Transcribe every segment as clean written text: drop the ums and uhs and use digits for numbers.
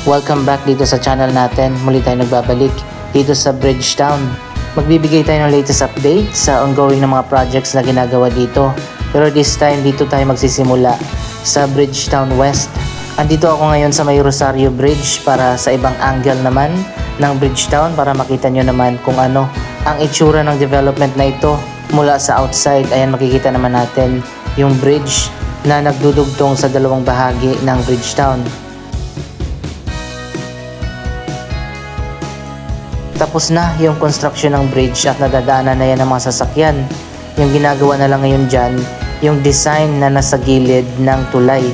Welcome back dito sa channel natin. Muli tayo nagbabalik dito sa Bridgetown. Magbibigay tayo ng latest update sa ongoing na mga projects na ginagawa dito. Pero this time dito tayo magsisimula sa Bridgetown West. Andito ako ngayon sa may Rosario Bridge para sa ibang angle naman ng Bridgetown para makita nyo naman kung ano ang itsura ng development na ito mula sa outside. Ayan, makikita naman natin yung bridge na nagdudugtong sa dalawang bahagi ng Bridgetown. Tapos na yung construction ng bridge at nadadaanan na yan ng mga sasakyan. Yung ginagawa na lang ngayon dyan, yung design na nasa gilid ng tulay.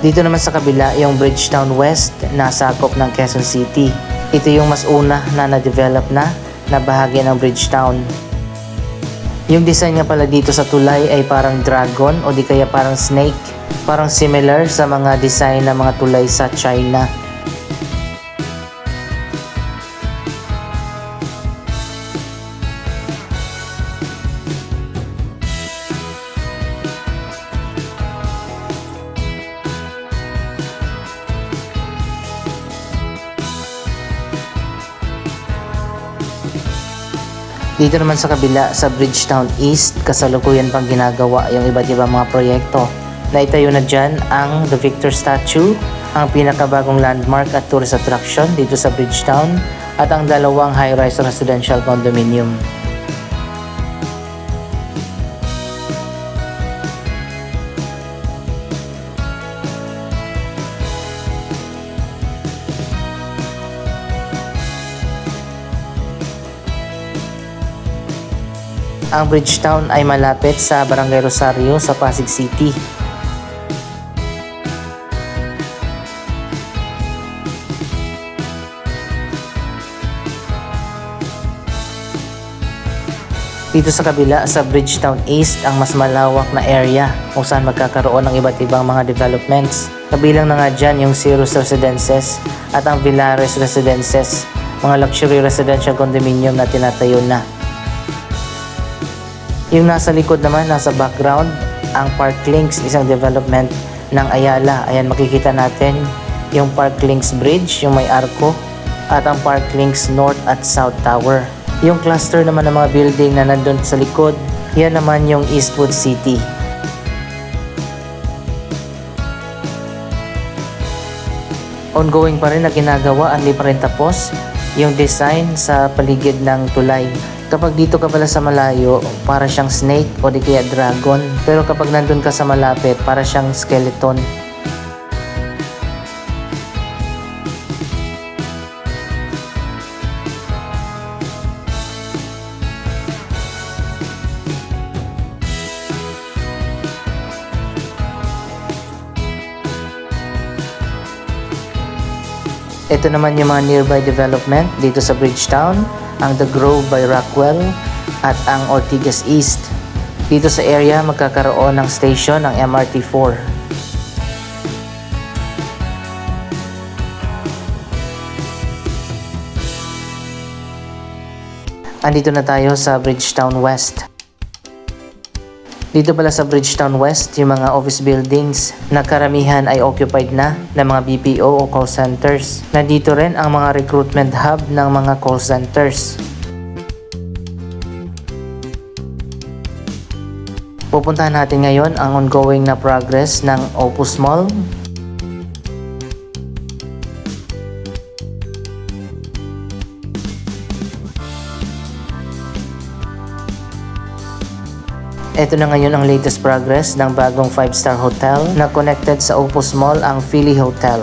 Dito naman sa kabila, yung Bridgetown West na sakop ng Quezon City. Ito yung mas una na na-develop na bahagi ng Bridgetown. Yung design nga pala dito sa tulay ay parang dragon o di kaya parang snake. Parang similar sa mga design ng mga tulay sa China. Dito naman sa kabila sa Bridgetown East, kasalukuyan pang ginagawa yung iba't ibang mga proyekto. Naitayo na dyan ang The Victor Statue, ang pinakabagong landmark at tourist attraction dito sa Bridgetown, at ang dalawang high-rise residential condominium. Ang Bridgetown ay malapit sa Barangay Rosario sa Pasig City. Dito sa kabila sa Bridgetown East ang mas malawak na area kung saan magkakaroon ng iba't ibang mga developments. Kabilang na nga dyan yung Cirrus Residences at ang Villares Residences, mga luxury residential condominium na tinatayo na. Yung nasa likod naman, nasa background, ang Park Links, isang development ng Ayala. Ayan, makikita natin yung Park Links Bridge, yung may arko, at ang Park Links North at South Tower. Yung cluster naman ng mga building na nandun sa likod, yan naman yung Eastwood City. Ongoing pa rin na ginagawa, hindi pa rin tapos yung design sa paligid ng tulay. Kapag dito ka pala sa malayo, para siyang snake o di kaya dragon. Pero kapag nandun ka sa malapit, para siyang skeleton. Ito naman yung mga nearby development dito sa Bridgetown, ang The Grove by Rockwell at ang Ortigas East. Dito sa area magkakaroon ng station ng MRT4. Andito na tayo sa Bridgetown West. Dito pala sa Bridgetown West, yung mga office buildings na karamihan ay occupied na ng mga BPO o call centers. Nandito rin ang mga recruitment hub ng mga call centers. Pupuntahan natin ngayon ang ongoing na progress ng Opus Mall. Ito na ngayon ang latest progress ng bagong 5-star hotel na connected sa Opus Mall, ang Philly Hotel.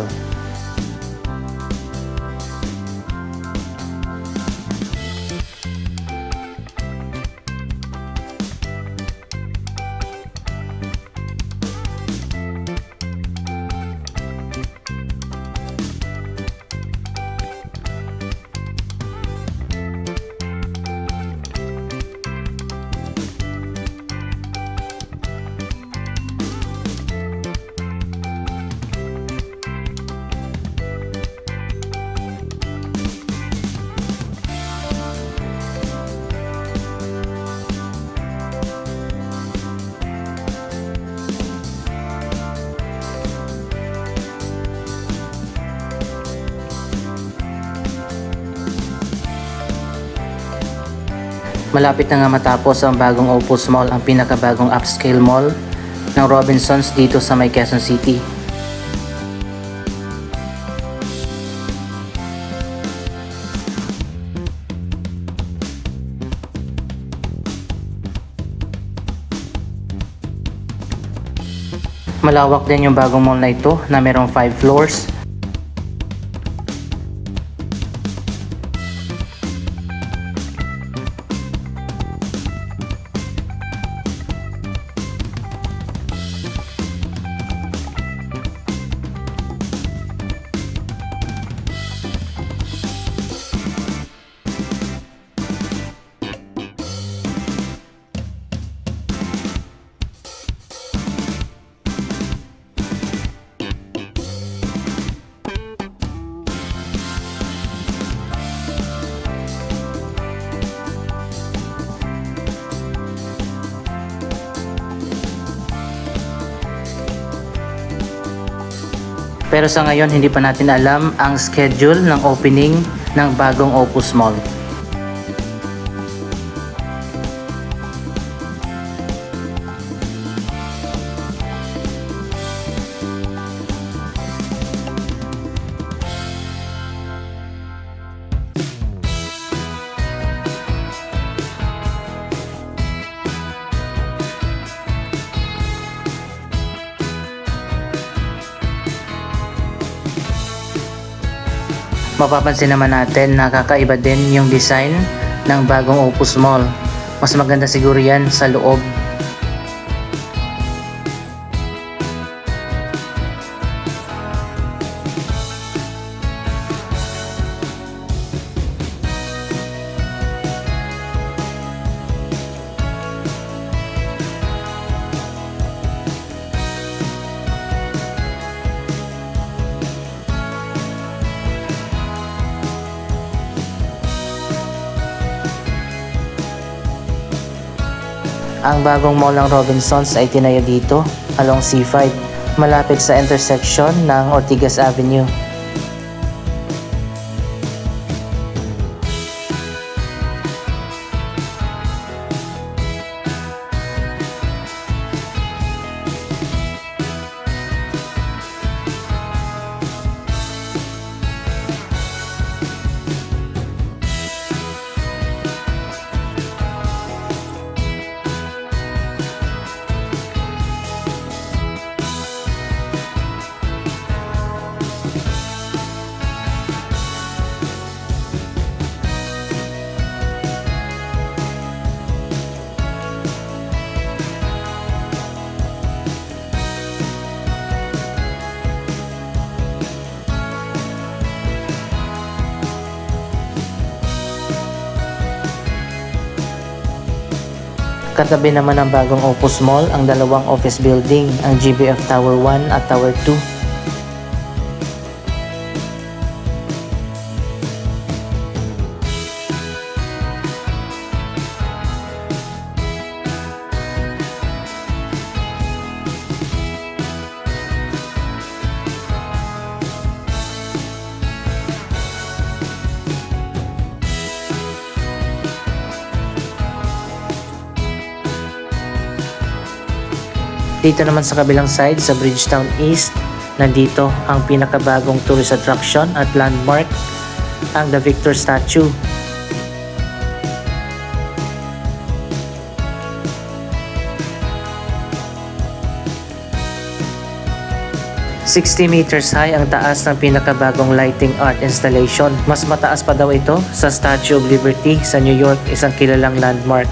Malapit na nga matapos ang bagong Opus Mall, ang pinakabagong upscale mall ng Robinsons dito sa may Quezon City. Malawak din yung bagong mall na ito na merong 5 floors. Pero sa ngayon, hindi pa natin alam ang schedule ng opening ng bagong Opus Mall. Mapapansin naman natin na kakaiba din yung design ng bagong Opus Mall. Mas maganda siguro yan sa loob. Ang bagong mall ng Robinsons ay tinayo dito along C5, malapit sa intersection ng Ortigas Avenue. Katabi naman ng bagong Opus Mall ang dalawang office building, ang GBF Tower 1 at Tower 2. Dito naman sa kabilang side, sa Bridgetown East, nandito ang pinakabagong tourist attraction at landmark, ang The Victor Statue. $60 meters high ang taas ng pinakabagong lighting art installation. Mas mataas pa daw ito sa Statue of Liberty sa New York, isang kilalang landmark.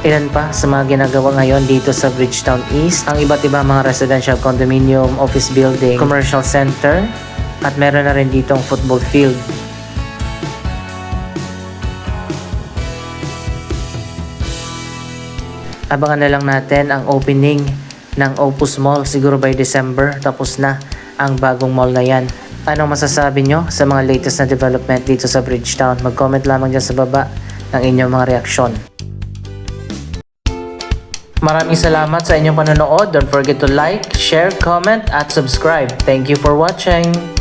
Ilan pa sa mga ginagawa ngayon dito sa Bridgetown East, ang iba't ibang mga residential condominium, office building, commercial center, At meron na rin ditong football field. Abangan na lang natin ang opening ng Opus Mall. Siguro by December, tapos na ang bagong mall na yan. Anong masasabi nyo sa mga latest na development dito sa Bridgetown? Mag-comment lamang dyan sa baba ng inyong mga reaksyon. Maraming salamat sa inyong panonood. Don't forget to like, share, comment, at subscribe. Thank you for watching!